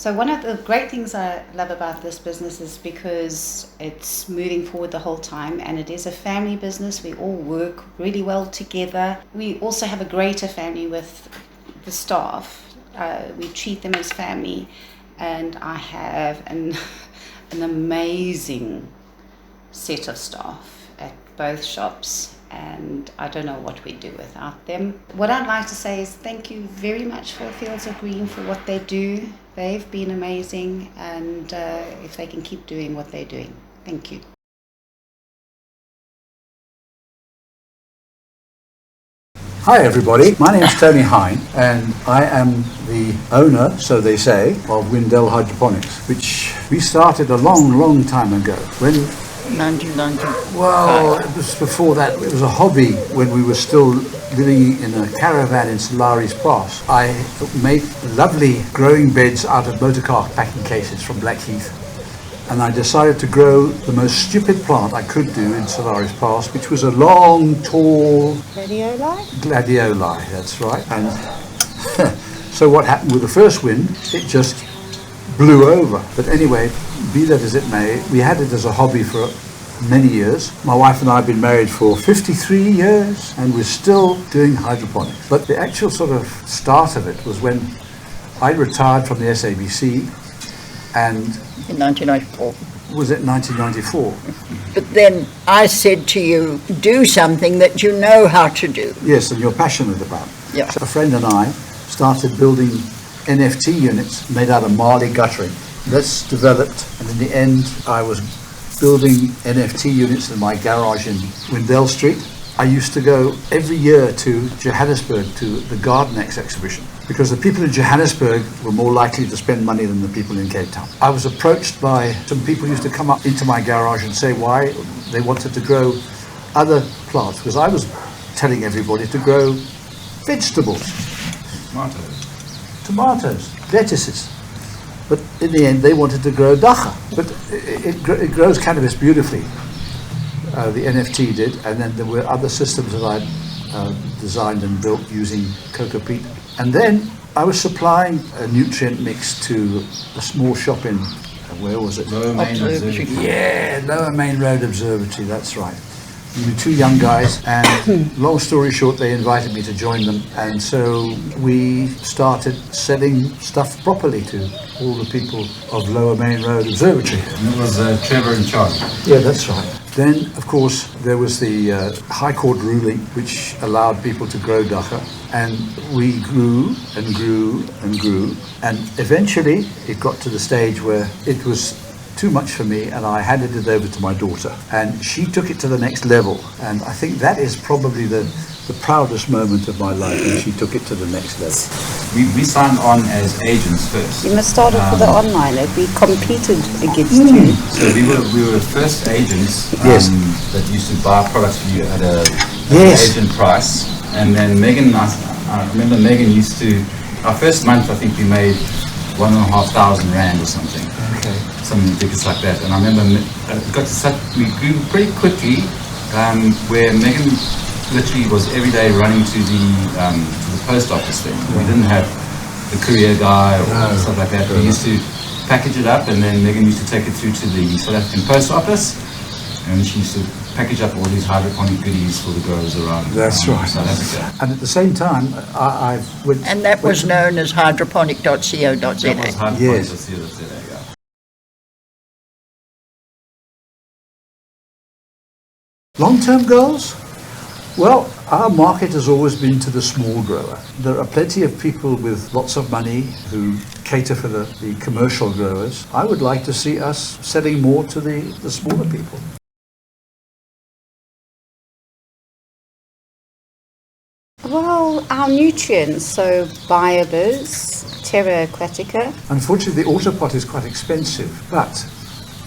So one of the great things I love about this business is because it's moving forward the whole time, and it is a family business. We all work really well together. We also have a greater family with the staff. We treat them as family, and I have an amazing set of staff at both shops, and I don't know what we'd do without them. What I'd like to say is thank you very much for Fields of Green for what they do. They've been amazing, and if they can keep doing what they're doing. Thank you. Hi everybody, my name is Tony Hinde, and I am the owner, so they say, of Windell Hydroponics, which we started a long time ago. When 1990. Well, it was before that. It was a hobby when we were still living in a caravan in Solari's Pass. I made lovely growing beds out of motorcar packing cases from Blackheath, and I decided to grow the most stupid plant I could do in Solari's Pass, which was a long, tall... Gladioli, that's right. And so what happened with the first wind, it just blew over. But anyway, be that as it may, we had it as a hobby for many years. My wife and I have been married for 53 years, and we're still doing hydroponics. But the actual sort of start of it was when I retired from the SABC, and In 1994. was it 1994? But then I said to you, do something that you know how to do. Yes, and you're passionate about. Yeah. So a friend and I started building NFT units made out of Marley guttering. This developed, and in the end I was building NFT units in my garage in Windell Street. I used to go every year to Johannesburg to the Gardenex exhibition, because the people in Johannesburg were more likely to spend money than the people in Cape Town. I was approached by some people who used to come up into my garage and say why they wanted to grow other plants, because I was telling everybody to grow vegetables. Tomatoes, lettuces. But in the end they wanted to grow dagga. But it grows cannabis beautifully. The NFT did, and then there were other systems that I designed and built using cocoa peat. And then I was supplying a nutrient mix to a small shop in, where was it? Lower Main Observatory. Yeah, Lower Main Road Observatory, that's right. We were two young guys, and long story short, they invited me to join them, and so we started selling stuff properly to all the people of Lower Main Road Observatory. And it was Trevor in charge. Yeah, that's right. Then, of course, there was the High Court ruling, which allowed people to grow dagga, and we grew and grew and grew, and eventually it got to the stage where it was too much for me, and I handed it over to my daughter, and she took it to the next level, and I think that is probably the proudest moment of my life, when she took it to the next level. We signed on as agents first. You must start off with the online. We competed against you. So we were the first agents Yes. that used to buy products for you at an Yes. agent price. And then Megan, I remember Megan used to, our first month I think we made 1,500 rand or something. Okay. Something ridiculous like that. And I remember it got to such, we grew pretty quickly, where Megan literally was every day running to the post office thing. We didn't have the courier guy or stuff like that. We used to package it up, and then Megan used to take it through to the South African post office, and she used to package up all these hydroponic goodies for the growers around That's right. South Africa. And at the same time, I went... And that was known as hydroponic.co.za. That was hydroponic. Yes. Yeah. Long-term goals? Well, our market has always been to the small grower. There are plenty of people with lots of money who cater for the commercial growers. I would like to see us selling more to the smaller people. Well, our nutrients, so Biobiz, Terra Aquatica. Unfortunately, the autopot is quite expensive, but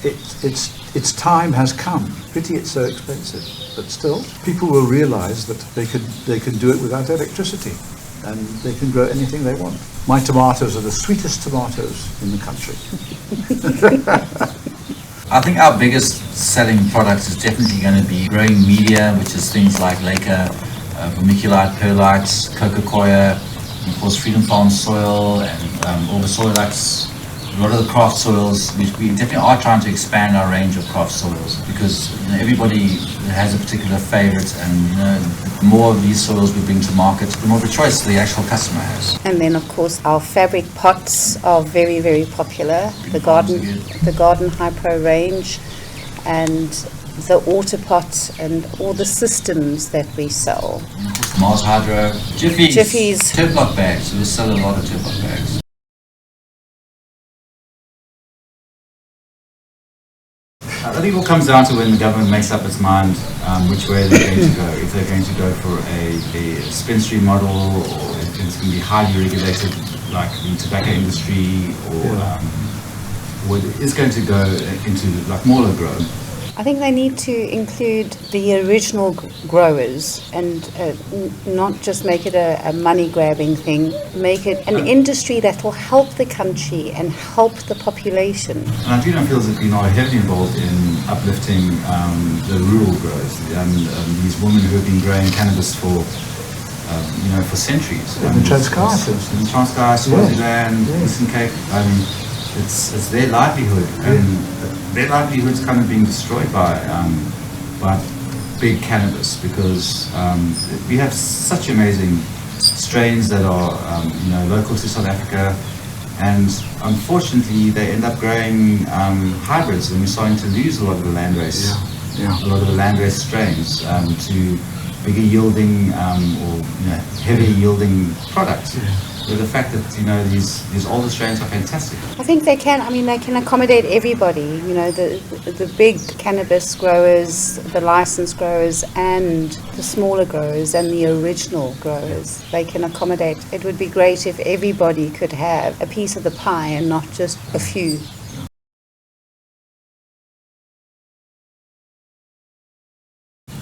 its time has come. Pity it's so expensive, but still, people will realise that they can do it without electricity, and they can grow anything they want. My tomatoes are the sweetest tomatoes in the country. I think our biggest selling product is definitely going to be growing media, which is things like Laker, vermiculite, perlite, cocoa coir, of course Freedom Farm soil, and all the Soilux a lot of the craft soils, we definitely are trying to expand our range of craft soils because everybody has a particular favorite, and the more of these soils we bring to market, the more of a choice the actual customer has. And then of course our fabric pots are very, very popular. The garden Hypro range and the auto pot and all the systems that we sell. Mars Hydro, Jiffy's. Turflock bags. We sell a lot of turflock bags. I think it all comes down to when the government makes up its mind which way they're going to go. If they're going to go for a dispensary model, or if it's going to be highly regulated like the tobacco industry, or it's going to go into like more grow. I think they need to include the original growers and not just make it a money-grabbing thing. Make it an industry that will help the country and help the population. And I do feel that we are heavily involved in uplifting the rural growers. These women who have been growing cannabis for centuries. In the Transkei, for instance. In the Transkei, Swaziland, Eastern Cape. It's their livelihood, and their livelihood's kind of being destroyed by big cannabis because we have such amazing strains that are local to South Africa, and unfortunately they end up growing hybrids, and we're starting to lose a lot of the landrace, a lot of the landrace strains to bigger yielding or heavier yielding products. With the fact that these older strains are fantastic. I think they can. I mean, they can accommodate everybody. The big cannabis growers, the licensed growers, and the smaller growers, and the original growers. They can accommodate. It would be great if everybody could have a piece of the pie and not just a few.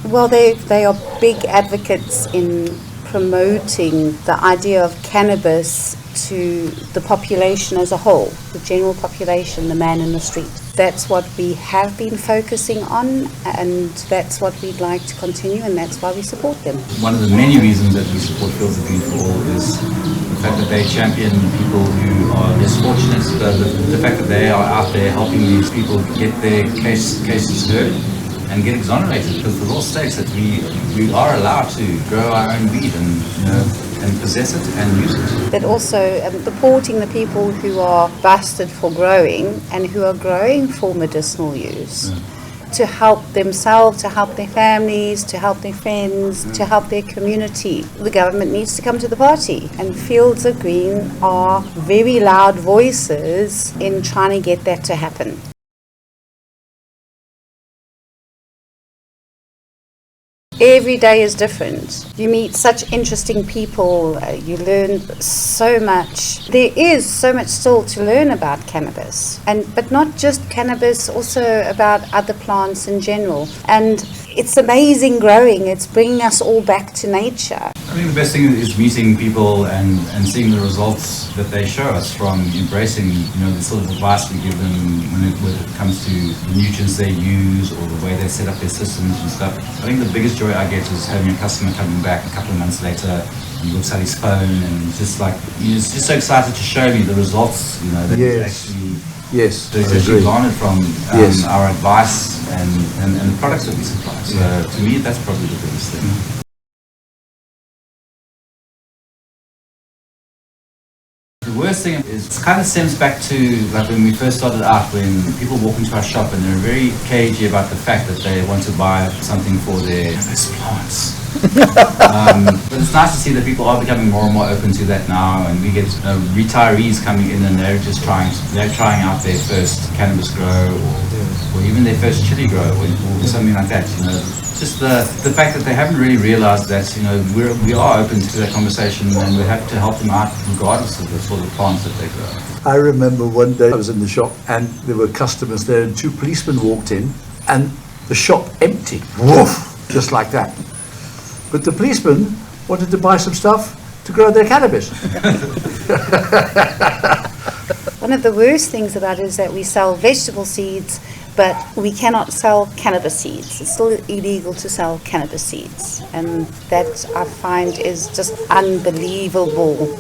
Well, they are big advocates in promoting the idea of cannabis to the population as a whole, the general population, the man in the street. That's what we have been focusing on, and that's what we'd like to continue, and that's why we support them. One of the many reasons that we support Fields of Green for All is the fact that they champion people who are less fortunate, the fact that they are out there helping these people get their cases heard and get exonerated, because the law states that we are allowed to grow our own weed and possess it and use it. But also supporting the people who are busted for growing and who are growing for medicinal use, to help themselves, to help their families, to help their friends, to help their community. The government needs to come to the party, and Fields of Green are very loud voices in trying to get that to happen. Every day is different. You meet such interesting people, you learn so much. There is so much still to learn about cannabis, but not just cannabis, also about other plants in general. And it's amazing growing. It's bringing us all back to nature. I think the best thing is meeting people and seeing the results that they show us from embracing, the sort of advice we give them when it comes to the nutrients they use or the way they set up their systems and stuff. I think the biggest joy I get is having a customer coming back a couple of months later and looks at his phone and just like, he's just so excited to show me the results, that he's actually garnered from our advice and the products that we supply. So to me, that's probably the biggest thing. The worst thing is it kind of stems back to like when we first started out, when people walk into our shop and they're very cagey about the fact that they want to buy something for their plants. But it's nice to see that people are becoming more and more open to that now, and we get retirees coming in and they're trying out their first cannabis grow or even their first chili grow or something like that. Just the fact that they haven't really realized that we are open to that conversation, and we have to help them out regardless of the sort of plants that they grow. I remember one day I was in the shop and there were customers there, and two policemen walked in and the shop empty, woof, just like that. But the policemen wanted to buy some stuff to grow their cannabis. One of the worst things about it is that we sell vegetable seeds, but we cannot sell cannabis seeds. It's still illegal to sell cannabis seeds, and that I find is just unbelievable.